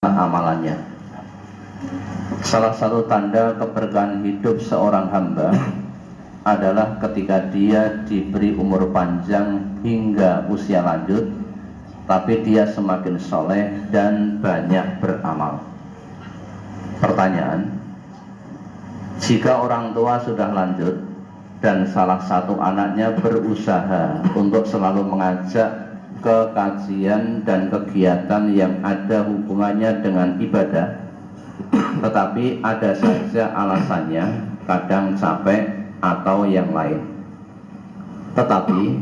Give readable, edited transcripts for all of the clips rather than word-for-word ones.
amalannya. Salah satu tanda keberkahan hidup seorang hamba adalah ketika dia diberi umur panjang hingga usia lanjut, tapi dia semakin soleh dan banyak beramal. Pertanyaan, jika orang tua sudah lanjut dan salah satu anaknya berusaha untuk selalu mengajak ke kajian dan kegiatan yang ada hubungannya dengan ibadah, tetapi ada saja alasannya, kadang capek atau yang lain. Tetapi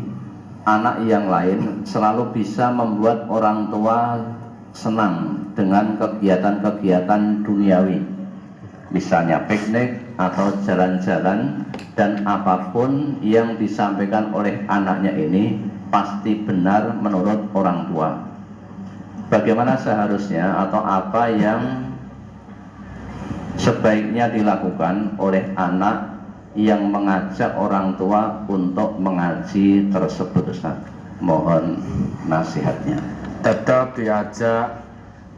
anak yang lain selalu bisa membuat orang tua senang dengan kegiatan-kegiatan duniawi, misalnya piknik atau jalan-jalan, dan apapun yang disampaikan oleh anaknya ini pasti benar menurut orang tua. Bagaimana seharusnya atau apa yang sebaiknya dilakukan oleh anak yang mengajak orang tua untuk mengaji tersebut, Ustaz? Mohon nasihatnya. Tetap diajak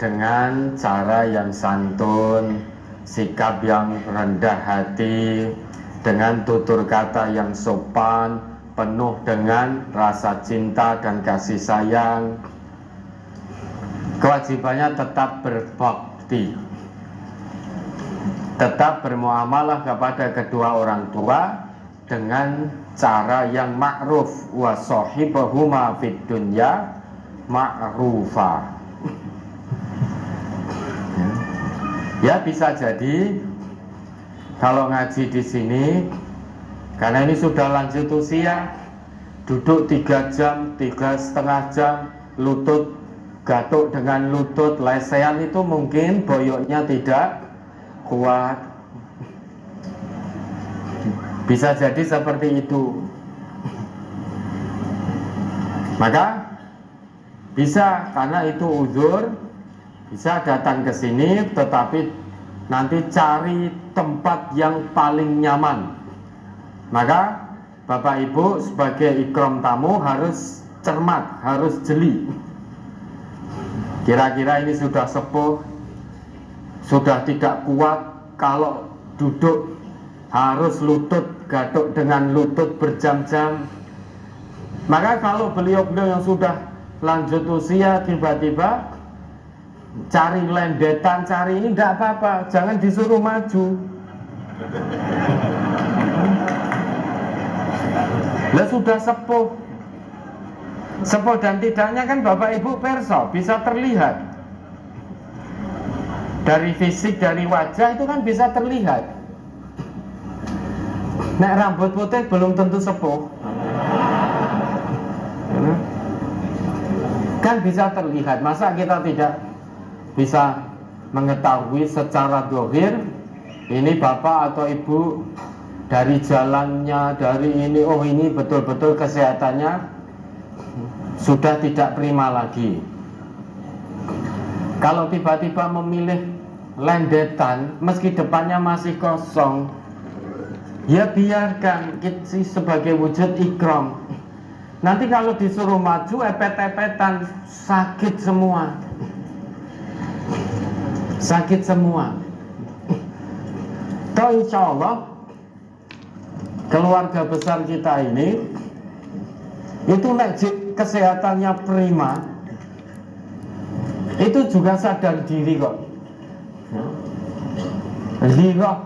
dengan cara yang santun, sikap yang rendah hati, dengan tutur kata yang sopan, penuh dengan rasa cinta dan kasih sayang. Kewajibannya tetap berbakti, tetap bermuamalah kepada kedua orang tua dengan cara yang ma'ruf, wa sahibahuma fid dunya ma'rufa. Ya, bisa jadi kalau ngaji di sini, karena ini sudah lanjut usia, duduk 3 jam, 3,5 jam, lutut gatuk dengan lutut, lesehan, itu mungkin boyoknya tidak kuat. Bisa jadi seperti itu. Maka bisa, karena itu uzur, bisa datang ke sini, tetapi nanti cari tempat yang paling nyaman. Maka Bapak Ibu sebagai ikram tamu harus cermat, harus jeli. Kira-kira ini sudah sepuh, sudah tidak kuat kalau duduk harus lutut gatuk dengan lutut berjam-jam. Maka kalau beliau-beliau yang sudah lanjut usia tiba-tiba cari lendetan, cari ini, tidak apa-apa, jangan disuruh maju. Lah sudah sepuh dan tidaknya kan Bapak Ibu perso, bisa terlihat dari fisik, dari wajah itu kan bisa terlihat. Nek rambut putih belum tentu sepuh, kan bisa terlihat. Masa kita tidak bisa mengetahui secara dohir ini bapak atau ibu dari jalannya, dari ini, oh ini betul-betul kesehatannya sudah tidak prima lagi. Kalau tiba-tiba memilih lendetan meski depannya masih kosong, ya biarkan, itu sebagai wujud ikram. Nanti kalau disuruh maju epet-epetan, sakit semua. Sakit semua. Toh insya Allah keluarga besar kita ini itu nek kesehatannya prima, itu juga sadar diri kok. Ghirah,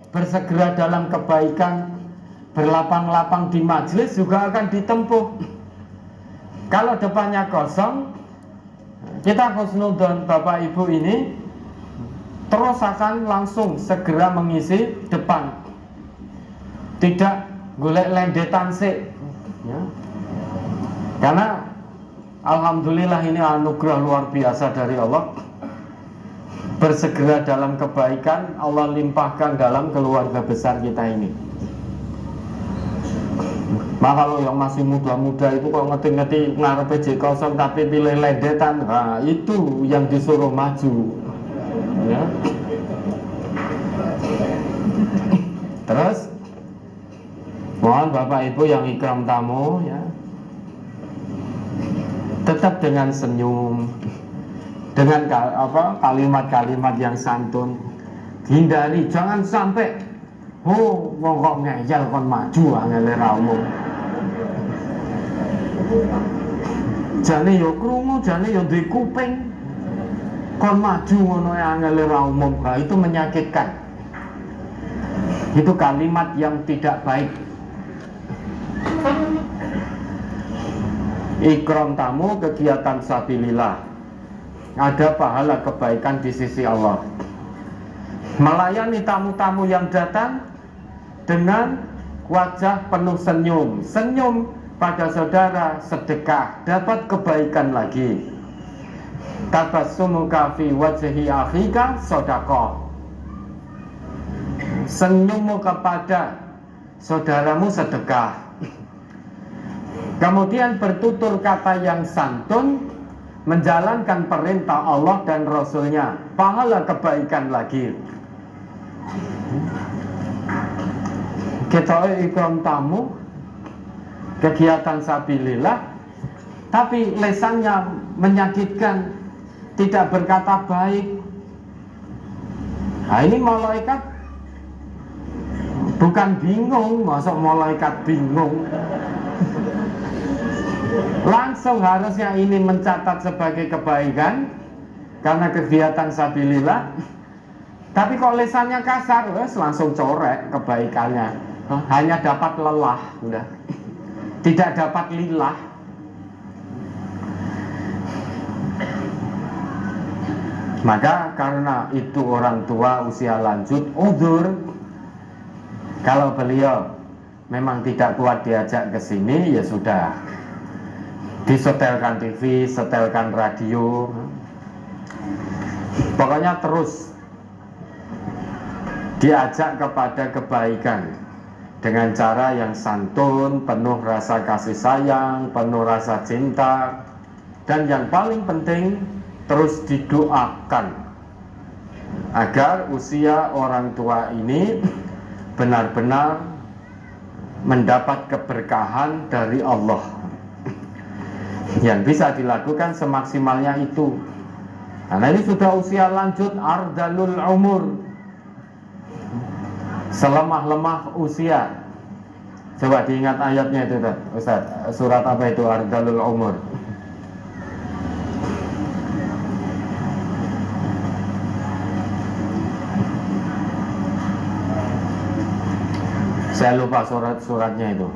bersegera dalam kebaikan, berlapang-lapang di majelis juga akan ditempuh. Kalau depannya kosong, kita husnudzon Bapak Ibu ini terus akan langsung segera mengisi depan, tidak golek lendetan sik, ya. Karena alhamdulillah ini anugerah luar biasa dari Allah. Bersegera dalam kebaikan Allah limpahkan dalam keluarga besar kita ini. Nah, kalau yang masih muda-muda itu kok ngerti-ngerti ngarepe jek kosong tapi pilih lendetan, nah itu yang disuruh maju, ya. Terus mohon Bapak Ibu yang ikram tamu, ya, tetap dengan senyum, dengan kalimat-kalimat yang santun. Hindari, jangan sampai wong kok ngeyel kon maju angele ra umum. Jane yo krungu, jane yo duwe kuping, kon maju ngono angele ra umum. Nah, itu menyakitkan. Itu kalimat yang tidak baik. Ikram tamu, kegiatan sabilillah, ada pahala kebaikan di sisi Allah. Melayani tamu-tamu yang datang dengan wajah penuh senyum. Senyum pada saudara, sedekah, dapat kebaikan lagi. Tabassumuka fi wajhi akhika sedekah. Senyummu kepada saudaramu sedekah. Kemudian bertutur kata yang santun, menjalankan perintah Allah dan Rasulnya, pahala kebaikan lagi. Kita ikram tamu, kegiatan sabilillah, tapi lesannya menyakitkan, tidak berkata baik. Nah, ini malaikat bukan bingung, masuk malaikat bingung. Langsung harusnya ini mencatat sebagai kebaikan karena kegiatan sabilillah. Tapi kok lesannya kasar, langsung corek kebaikannya. Hanya dapat lelah, udah. Tidak dapat lillah. Maka karena itu orang tua usia lanjut, uzur. Kalau beliau memang tidak kuat diajak ke sini, ya sudah. Disetelkan TV, setelkan radio. Pokoknya terus diajak kepada kebaikan dengan cara yang santun, penuh rasa kasih sayang, penuh rasa cinta, dan yang paling penting terus didoakan agar usia orang tua ini benar-benar mendapat keberkahan dari Allah. Yang bisa dilakukan semaksimalnya itu. Karena ini sudah usia lanjut, ardalul umur, selemah-lemah usia. Coba diingat ayatnya itu Ustaz. Surat apa itu ardalul umur? Saya lupa suratnya itu.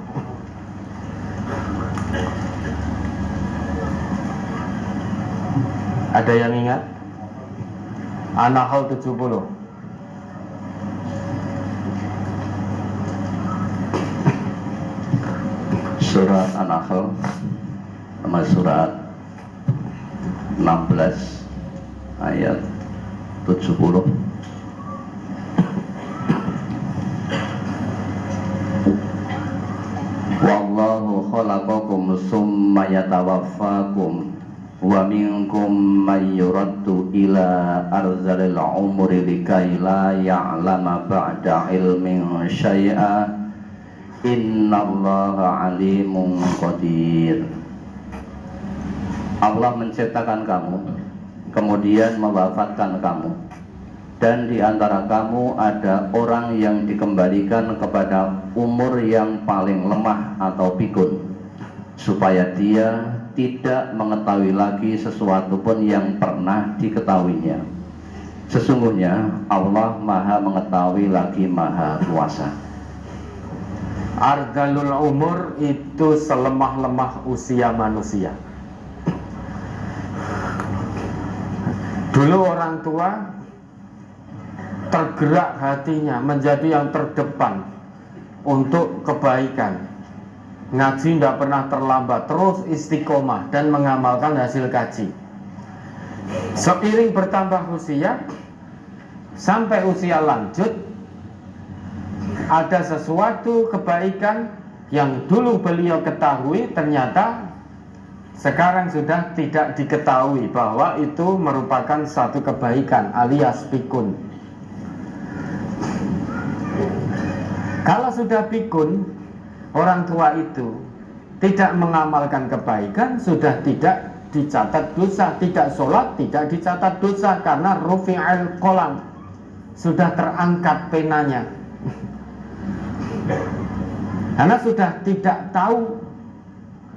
Ada yang ingat? An-Nahl 70. Surat An-Nahl nama surat 16 ayat 70. Wallahu khalaqakum summa yatawaffakum wa minkum man yuraddu ila arzalil umri likai la ya'lama ba'da ilmin syai'a innallaha alimun qadir. Allah menciptakan kamu, kemudian mewafatkan kamu, dan di antara kamu ada orang yang dikembalikan kepada umur yang paling lemah atau pikun, supaya dia tidak mengetahui lagi sesuatu pun yang pernah diketahuinya. Sesungguhnya Allah Maha mengetahui lagi Maha kuasa. Ardalul umur itu selemah-lemah usia manusia. Dulu orang tua tergerak hatinya menjadi yang terdepan untuk kebaikan. Ngaji tidak pernah terlambat, terus istiqomah dan mengamalkan hasil kaji. Seiring bertambah usia, sampai usia lanjut, ada sesuatu kebaikan yang dulu beliau ketahui, ternyata sekarang sudah tidak diketahui bahwa itu merupakan satu kebaikan alias pikun. Kalau sudah pikun, orang tua itu tidak mengamalkan kebaikan, sudah tidak dicatat dosa, tidak sholat tidak dicatat dosa, karena rufi'al qalam, sudah terangkat penanya. Karena sudah tidak tahu,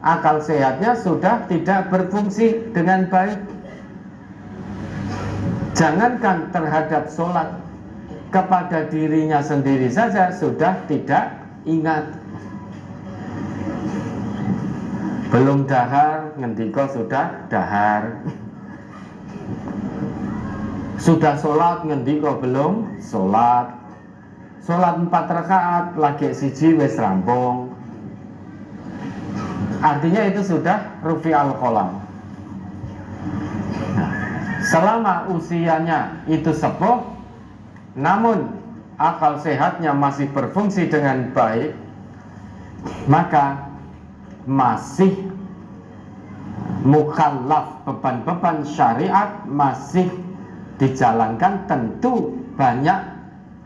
akal sehatnya sudah tidak berfungsi dengan baik. Jangankan terhadap sholat, kepada dirinya sendiri saja sudah tidak ingat. Belum dahar ngendika sudah dahar, sudah sholat ngendika belum sholat, sholat 4 rakaat lagi siji wis rampung. Artinya itu sudah rufi'al qalam. Nah, selama usianya itu sepuh, namun akal sehatnya masih berfungsi dengan baik, maka masih mukallaf, beban-beban syariat masih dijalankan. Tentu banyak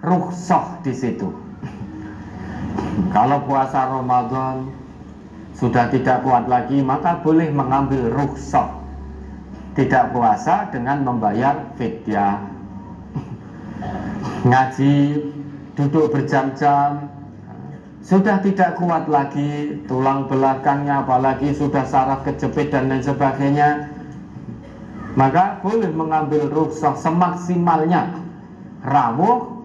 rukhsah di situ. Kalau puasa Ramadan sudah tidak kuat lagi, maka boleh mengambil rukhsah tidak puasa dengan membayar fidyah. Ngaji, duduk berjam-jam, sudah tidak kuat lagi, tulang belakangnya apalagi sudah saraf kejepit dan lain sebagainya, maka boleh mengambil rukhsah semaksimalnya. Rawuh,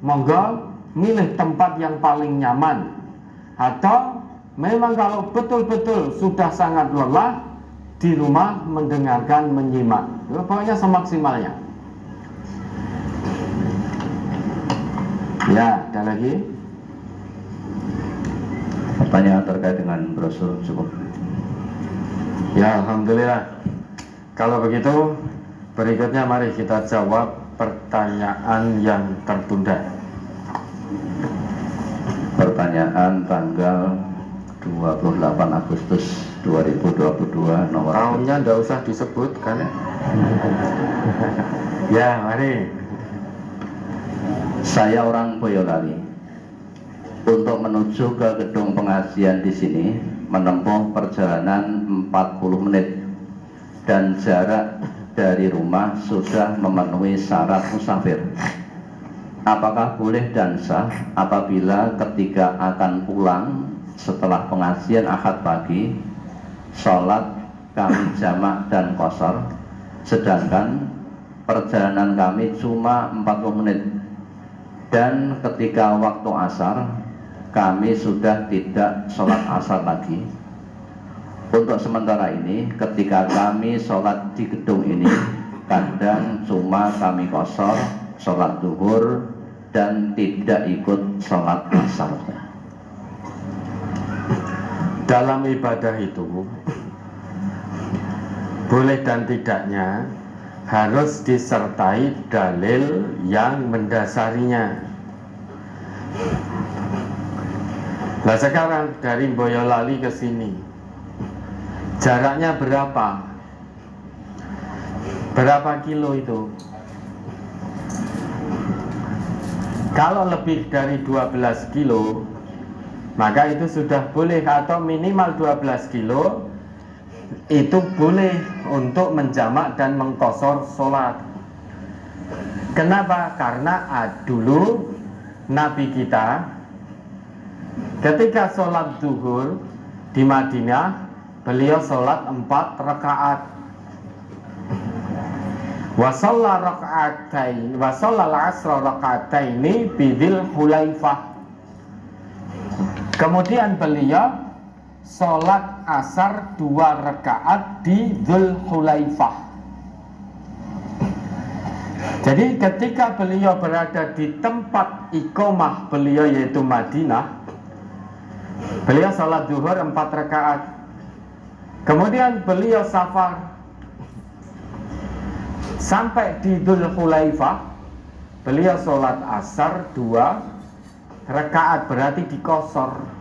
monggo milih tempat yang paling nyaman, atau memang kalau betul-betul sudah sangat lelah, di rumah mendengarkan, menyimak. Pokoknya semaksimalnya. Ya, ada lagi? Pertanyaan terkait dengan brosur cukup. Ya, alhamdulillah. Kalau begitu, berikutnya mari kita jawab pertanyaan yang tertunda. Pertanyaan tanggal 28 Agustus 2022, nomor Tahunnya tidak usah disebutkan. Ya, mari. Saya orang Boyolali. Untuk menuju ke gedung pengajian di sini menempuh perjalanan 40 menit dan jarak dari rumah sudah memenuhi syarat musafir. Apakah boleh dan sah apabila ketika akan pulang setelah pengajian Ahad pagi sholat kami jamak dan qashar, sedangkan perjalanan kami cuma 40 menit, dan ketika waktu asar kami sudah tidak sholat asar lagi. Untuk sementara ini ketika kami sholat di gedung ini, kadang cuma kami qashar sholat zuhur dan tidak ikut sholat asar. Dalam ibadah itu boleh dan tidaknya harus disertai dalil yang mendasarinya. Nah, sekarang dari Boyolali ke sini jaraknya berapa? Berapa kilo itu? Kalau lebih dari 12 kilo, maka itu sudah boleh, atau minimal 12 kilo itu boleh untuk menjamak dan mengqashar sholat. Kenapa? Karena dulu Nabi kita ketika sholat zuhur di Madinah, beliau sholat 4 rakaat. Wa shalla raka'atain wa shalla al-'asra raka'ataini bidil Hulaifah. Kemudian beliau sholat asar 2 rakaat di Dzul Hulaifah. Jadi ketika beliau berada di tempat iqamah beliau yaitu Madinah, beliau sholat zuhur 4 rakaat. Kemudian beliau safar sampai di Dzul Hulaifah, beliau sholat asar 2 rakaat, berarti diqashar.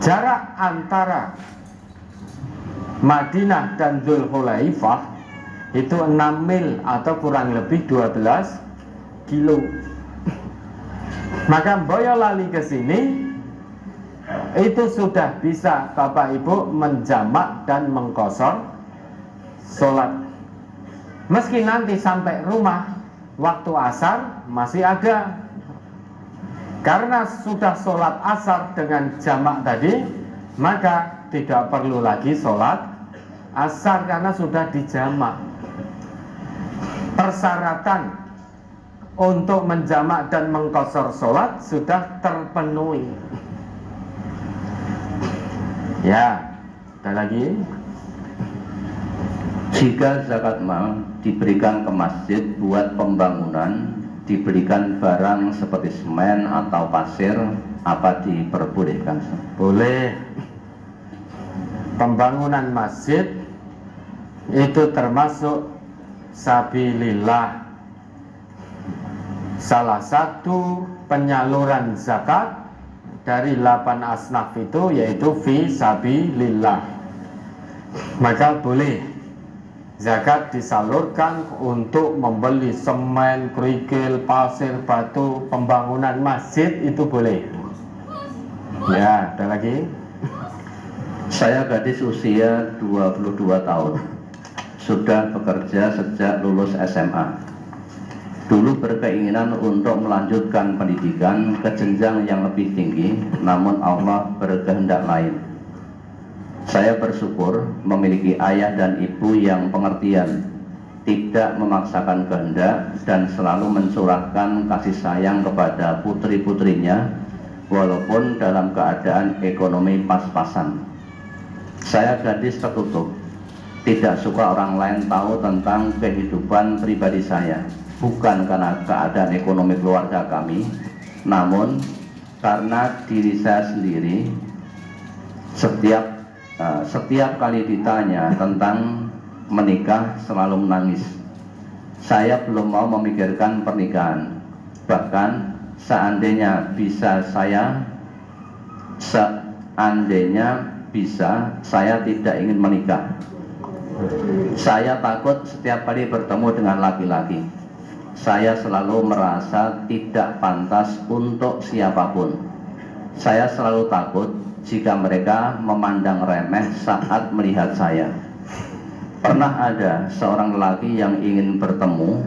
Jarak antara Madinah dan Dzul Hulaifah itu 6 mil atau kurang lebih 12 kilo. Maka Boyolali ke sini itu sudah bisa Bapak Ibu menjamak dan mengqashar sholat. Meski nanti sampai rumah waktu asar masih ada, karena sudah sholat asar dengan jamak tadi, maka tidak perlu lagi sholat asar karena sudah dijamak. Persyaratan untuk menjamak dan mengqashar sholat sudah terpenuhi. Ya, ada lagi. Jika zakat mal diberikan ke masjid buat pembangunan, diberikan barang seperti semen atau pasir, apa diperbolehkan? Boleh. Pembangunan masjid itu termasuk sabilillah. Salah satu penyaluran zakat dari 8 asnaf itu yaitu fi sabilillah. Maka boleh zakat disalurkan untuk membeli semen, kerikil, pasir, batu, pembangunan masjid, itu boleh. Ya, ada lagi. Saya gadis usia 22 tahun, sudah bekerja sejak lulus SMA. Dulu berkeinginan untuk melanjutkan pendidikan ke jenjang yang lebih tinggi, namun Allah berkehendak lain. Saya bersyukur memiliki ayah dan ibu yang pengertian, tidak memaksakan kehendak, dan selalu mencurahkan kasih sayang kepada putri-putrinya, walaupun dalam keadaan ekonomi pas-pasan. Saya gadis tertutup, tidak suka orang lain tahu tentang kehidupan pribadi saya, bukan karena keadaan ekonomi keluarga kami, namun karena diri saya sendiri. Setiap kali ditanya tentang menikah selalu menangis. Saya belum mau memikirkan pernikahan. Bahkan seandainya bisa, saya tidak ingin menikah. Saya takut setiap kali bertemu dengan laki-laki. Saya selalu merasa tidak pantas untuk siapapun. Saya selalu takut jika mereka memandang remeh saat melihat saya. Pernah ada seorang lelaki yang ingin bertemu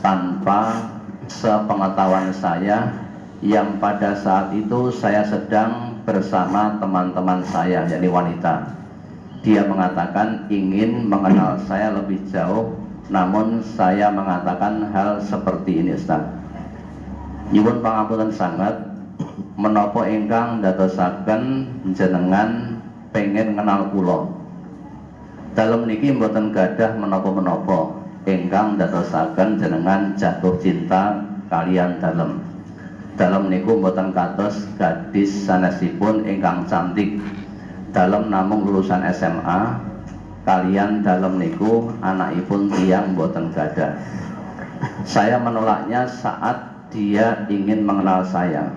tanpa sepengetahuan saya, yang pada saat itu saya sedang bersama teman-teman saya, yakni wanita. Dia mengatakan ingin mengenal saya lebih jauh, namun saya mengatakan hal seperti ini, Ustaz. Nyuwun pangapunten sangat, menapa ingkang ndadosaken jenengan pengen kenal kula. Dalem niki mboten gadah menapa-menapa ingkang ndadosaken jenengan jatuh cinta kalian dalem. Dalem niku mboten kados gadis sanesipun ingkang cantik. Dalem namung lulusan SMA, kalian dalem niku anakipun tiyang mboten gadah. Saya menolaknya saat dia ingin mengenal saya.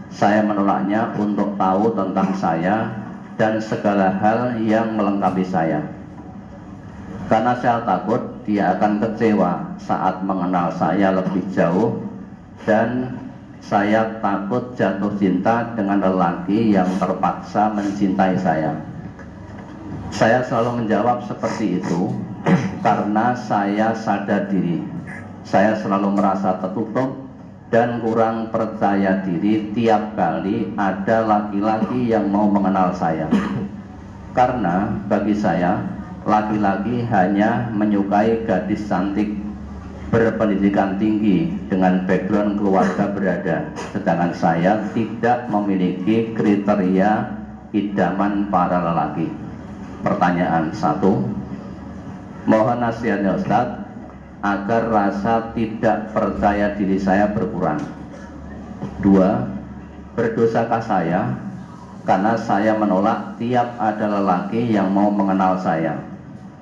Saya menolaknya untuk tahu tentang saya dan segala hal yang melengkapi saya, karena saya takut dia akan kecewa saat mengenal saya lebih jauh, dan saya takut jatuh cinta dengan lelaki yang terpaksa mencintai saya. Saya selalu menjawab seperti itu karena saya sadar diri. Saya selalu merasa tertutup dan kurang percaya diri tiap kali ada laki-laki yang mau mengenal saya. Karena bagi saya, laki-laki hanya menyukai gadis cantik, berpendidikan tinggi, dengan background keluarga berada, sedangkan saya tidak memiliki kriteria idaman para lelaki. Pertanyaan 1, mohon nasihatnya Ustadz agar rasa tidak percaya diri saya berkurang. 2, berdosakah saya karena saya menolak tiap ada lelaki yang mau mengenal saya.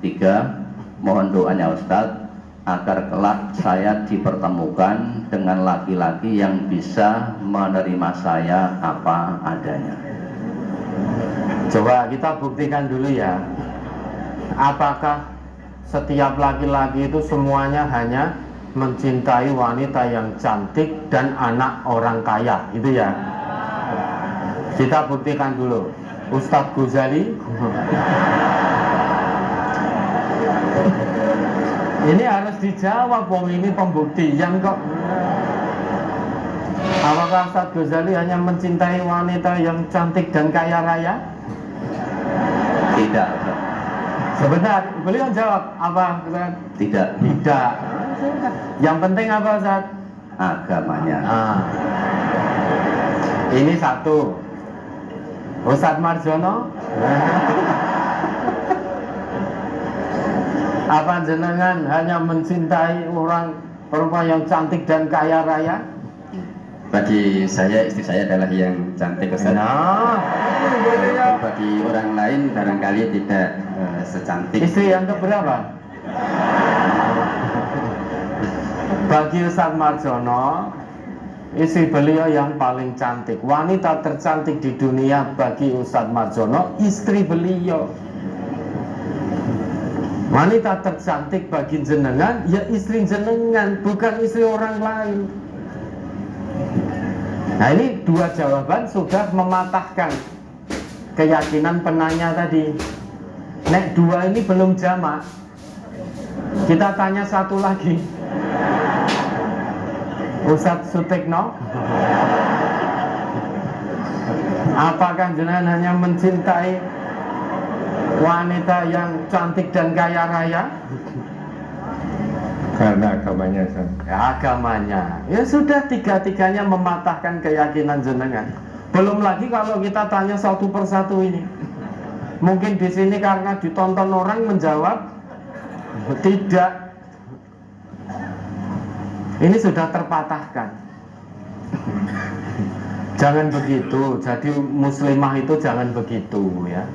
3, mohon doanya Ustadz agar kelak saya dipertemukan dengan laki-laki yang bisa menerima saya apa adanya. Coba kita buktikan dulu ya, apakah setiap laki-laki itu semuanya hanya mencintai wanita yang cantik dan anak orang kaya, itu ya. Kita buktikan dulu. Ustadz Ghazali ini harus dijawab, wong ini pembuktian kok. Apakah Ustadz Ghazali hanya mencintai wanita yang cantik dan kaya raya? Tidak, Ustaz. Sebentar, beliau jawab apa? Ustaz? Tidak. Tidak. Yang penting apa, Ustaz? Agamanya. Ini satu. Ustadz Marjono, apa jenengan hanya mencintai orang perempuan yang cantik dan kaya raya? Bagi saya, istri saya adalah yang cantik, Ustaz. Nah, Bagi orang lain barangkali tidak secantik. istri yang keberapa? Bagi Ustadz Marjono, istri beliau yang paling cantik. Wanita tercantik di dunia bagi Ustadz Marjono, istri beliau. Wanita tercantik bagi jenengan, ya istri jenengan, bukan istri orang lain. Nah, ini dua jawaban sudah mematahkan keyakinan penanya tadi. Nek dua ini belum jamak, kita tanya satu lagi. Ustadz Sutekno, apakah jenengan hanya mencintai wanita yang cantik dan kaya raya? Karena agamanya, Ustaz. Ya, agamanya. Ya sudah, tiga-tiganya mematahkan keyakinan jenengan. Belum lagi kalau kita tanya satu persatu ini. Mungkin di sini karena ditonton orang menjawab tidak. Ini sudah terpatahkan. Jangan begitu. Jadi muslimah itu jangan begitu ya.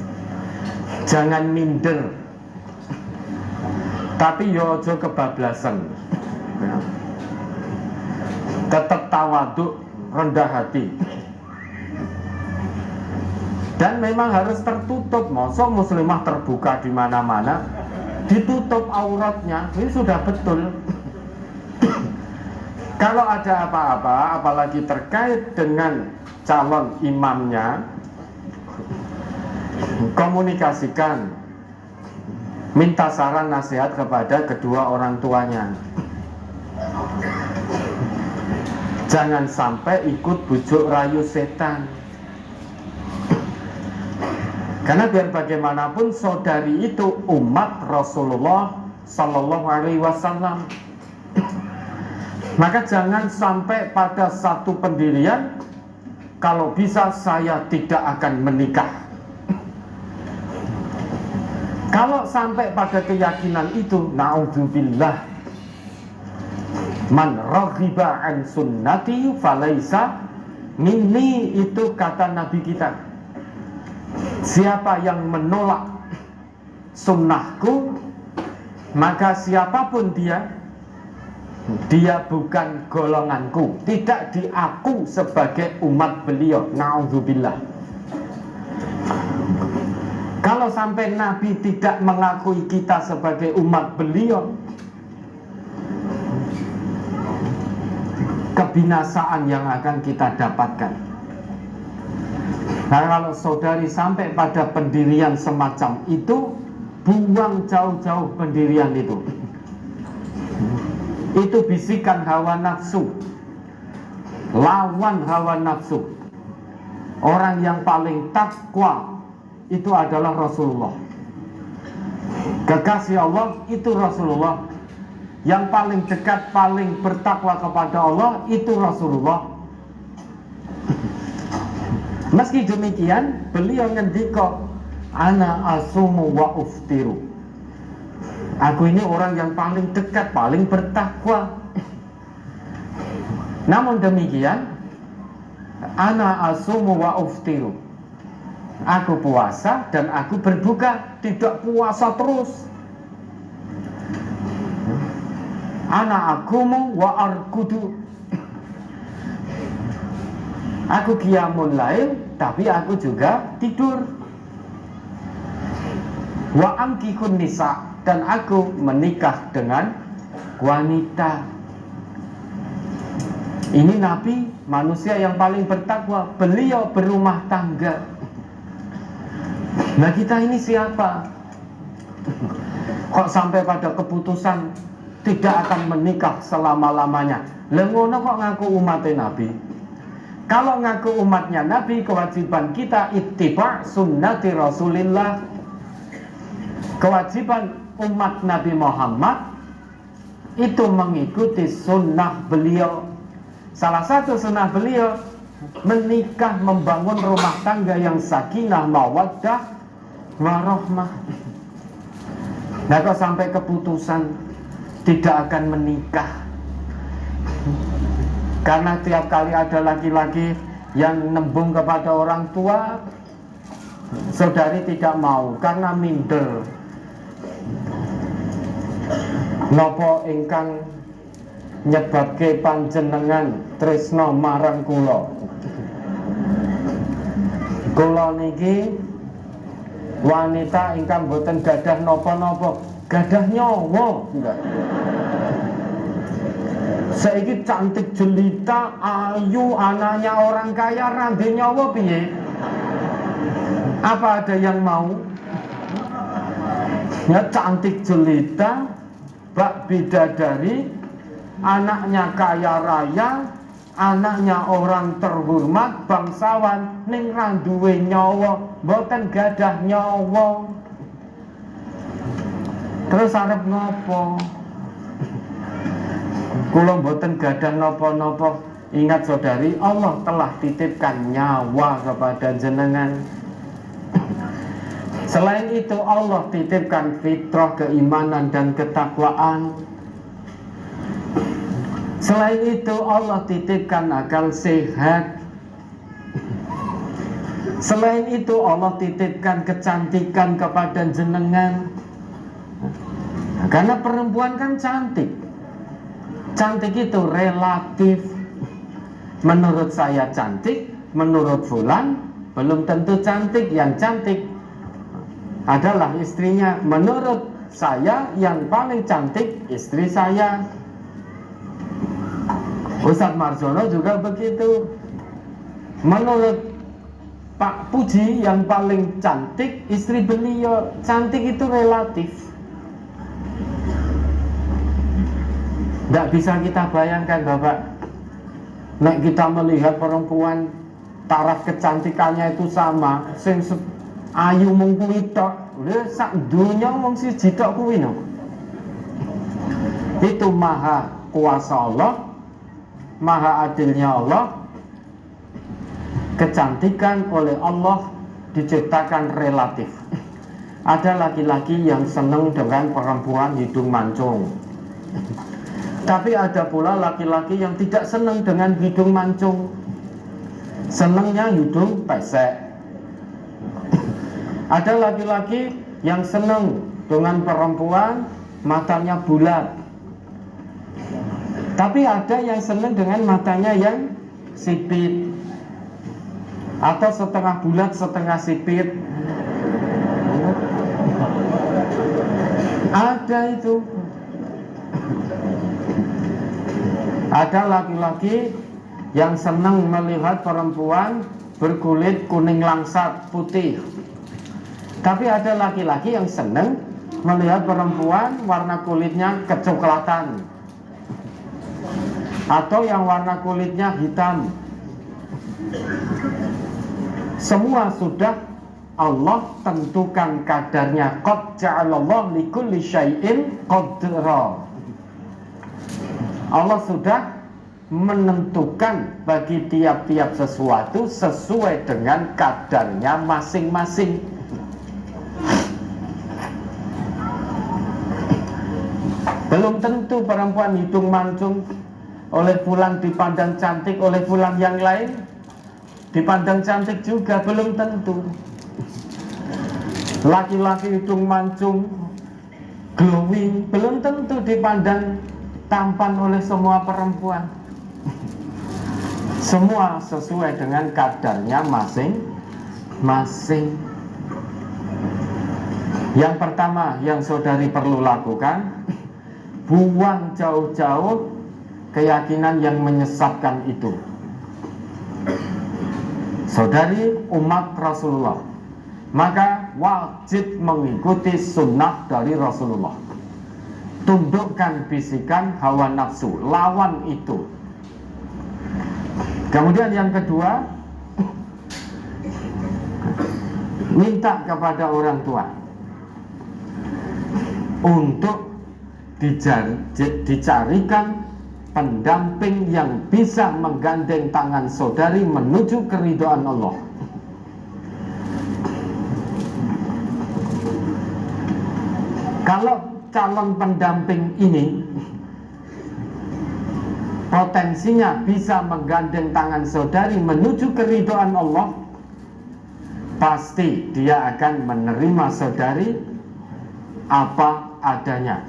Jangan minder. Tapi yo ojo kebablasan ya. Tetap tawaduk, rendah hati. Dan memang harus tertutup. Mosok muslimah terbuka di mana-mana, ditutup auratnya. Ini sudah betul. Kalau ada apa-apa, apalagi terkait dengan calon imamnya, komunikasikan, minta saran nasihat kepada kedua orang tuanya. Jangan sampai ikut bujuk rayu setan. Karena biar bagaimanapun saudari itu umat Rasulullah Sallallahu Alaihi Wasallam. Maka jangan sampai pada satu pendirian, kalau bisa saya tidak akan menikah. Kalau sampai pada keyakinan itu, naudzubillah, man raghiba an sunnati falaisa minni, itu kata Nabi kita. Siapa yang menolak sunnahku, maka siapapun dia bukan golonganku, tidak diaku sebagai umat beliau. Naudzubillah. Kalau sampai Nabi tidak mengakui kita sebagai umat beliau, kebinasaan yang akan kita dapatkan. Nah, kalau saudari sampai pada pendirian semacam itu, buang jauh-jauh pendirian itu. Itu bisikan hawa nafsu. Lawan hawa nafsu. Orang yang paling takwa itu adalah Rasulullah. Kekasih Allah itu Rasulullah. Yang paling dekat, paling bertakwa kepada Allah itu Rasulullah. Meski demikian, beliau ngendika, ana asumu wa uftiru. Aku ini orang yang paling dekat, paling bertakwa. Namun demikian, ana asumu wa uftiru. Aku puasa dan aku berbuka, tidak puasa terus. Ana akumu wa arkudu. Aku qiyamul lail, tapi aku juga tidur. Wa ankihun nisa, dan aku menikah dengan wanita. Ini Nabi, manusia yang paling bertakwa, beliau berumah tangga. Nah kita ini siapa? Kok sampai pada keputusan tidak akan menikah selama-lamanya? Lengono kok ngaku umatnya Nabi? Kalau ngaku umatnya Nabi, kewajiban kita ittiba sunnati Rasulillah. Kewajiban umat Nabi Muhammad itu mengikuti sunnah beliau. Salah satu sunnah beliau menikah, membangun rumah tangga yang sakinah, mawaddah, warahmah. Nah kok sampai keputusan tidak akan menikah karena tiap kali ada laki-laki yang nembung kepada orang tua, saudari tidak mau karena minder. Nopo ingkang nyebabke panjenengan tresno marang kula? Kula niki wanita ingkang boten gadah napa-napa, gadah nyawa. Saiki cantik jelita, ayu, anaknya orang kaya, rande nyawa piye? Apa ada yang mau? Ya cantik jelita, bak bidadari, anaknya kaya raya, anaknya orang terhormat, bangsawan, ning randuwe nyawa, boten gadah nyawa. Terus arep ngopo? Kula boten gadah napa-napa. Ingat saudari, Allah telah titipkan nyawa kepada jenengan. Selain itu Allah titipkan fitrah, keimanan dan ketakwaan. Selain itu Allah titipkan akal sehat. Selain itu Allah titipkan kecantikan kepada jenengan. Karena perempuan kan cantik. Cantik itu relatif. Menurut saya cantik, menurut fulan belum tentu cantik. Yang cantik adalah istrinya. Menurut saya yang paling cantik istri saya. Ustadz Marjono juga begitu. Menurut Pak Puji yang paling cantik istri beliau. Cantik itu relatif. Tidak bisa kita bayangkan Bapak, nek kita melihat perempuan taraf kecantikannya itu sama, sing ayu mung kuwi tok, lha sak donya wong siji tok kuwi no. Itu maha kuasa Allah, maha adilnya Allah. Kecantikan oleh Allah diciptakan relatif. Ada laki-laki yang senang dengan perempuan hidung mancung, tapi ada pula laki-laki yang tidak senang dengan hidung mancung, senangnya hidung pesek. Ada laki-laki yang senang dengan perempuan matanya bulat, tapi ada yang senang dengan matanya yang sipit, atau setengah bulat setengah sipit. Ada itu. Ada laki-laki yang senang melihat perempuan berkulit kuning langsat putih, tapi ada laki-laki yang senang melihat perempuan warna kulitnya kecoklatan, atau yang warna kulitnya hitam. Semua sudah Allah tentukan kadarnya. Qad ja'alallahu likulli syai'in qadra. Allah sudah menentukan bagi tiap-tiap sesuatu sesuai dengan kadarnya masing-masing. Belum tentu perempuan hidung mancung oleh fulan dipandang cantik, oleh fulan yang lain dipandang cantik juga, belum tentu. Laki-laki hidung mancung glowing belum tentu dipandang tampan oleh semua perempuan. Semua sesuai dengan kadarnya masing-masing. Yang pertama yang saudari perlu lakukan, buang jauh-jauh keyakinan yang menyesatkan itu. Saudari umat Rasulullah, maka wajib mengikuti sunnah dari Rasulullah. Tundukkan bisikan hawa nafsu, lawan itu. Kemudian yang kedua, minta kepada orang tua untuk dicarikan pendamping yang bisa menggandeng tangan saudari menuju keridhaan Allah. Kalau calon pendamping ini potensinya bisa menggandeng tangan saudari menuju keridhaan Allah, pasti dia akan menerima saudari apa adanya.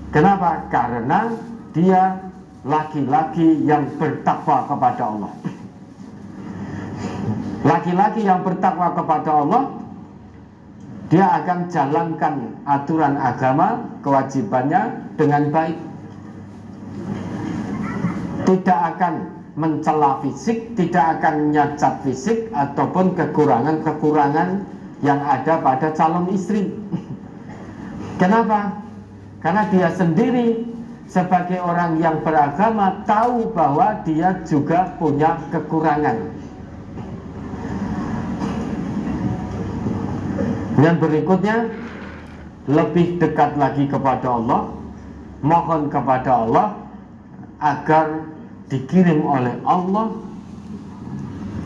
Kenapa? Karena dia laki-laki yang bertakwa kepada Allah. Laki-laki yang bertakwa kepada Allah, dia akan jalankan aturan agama, kewajibannya dengan baik. Tidak akan mencela fisik, tidak akan nyacat fisik ataupun kekurangan-kekurangan yang ada pada calon istri. Kenapa? Karena dia sendiri sebagai orang yang beragama tahu bahwa dia juga punya kekurangan. Yang berikutnya, lebih dekat lagi kepada Allah, mohon kepada Allah agar dikirim oleh Allah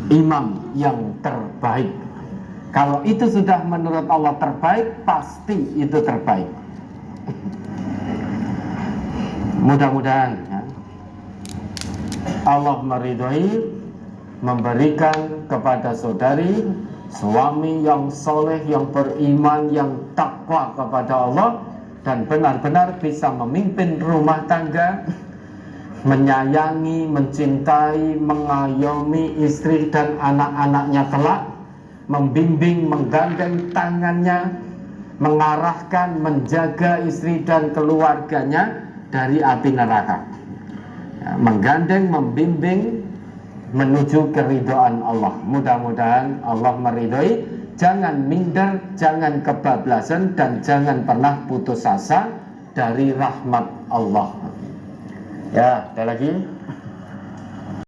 imam yang terbaik. Kalau itu sudah menurut Allah terbaik, pasti itu terbaik. Mudah-mudahan ya, Allah meridhoi, memberikan kepada saudari suami yang soleh, yang beriman, yang takwa kepada Allah, dan benar-benar bisa memimpin rumah tangga, menyayangi, mencintai, mengayomi istri dan anak-anaknya kelak, membimbing, menggandeng tangannya, mengarahkan, menjaga istri dan keluarganya dari api neraka, ya, menggandeng, membimbing menuju keridhaan Allah. Mudah-mudahan Allah meridhoi. Jangan minder, jangan kebablasan, dan jangan pernah putus asa dari rahmat Allah. Ya, ada lagi.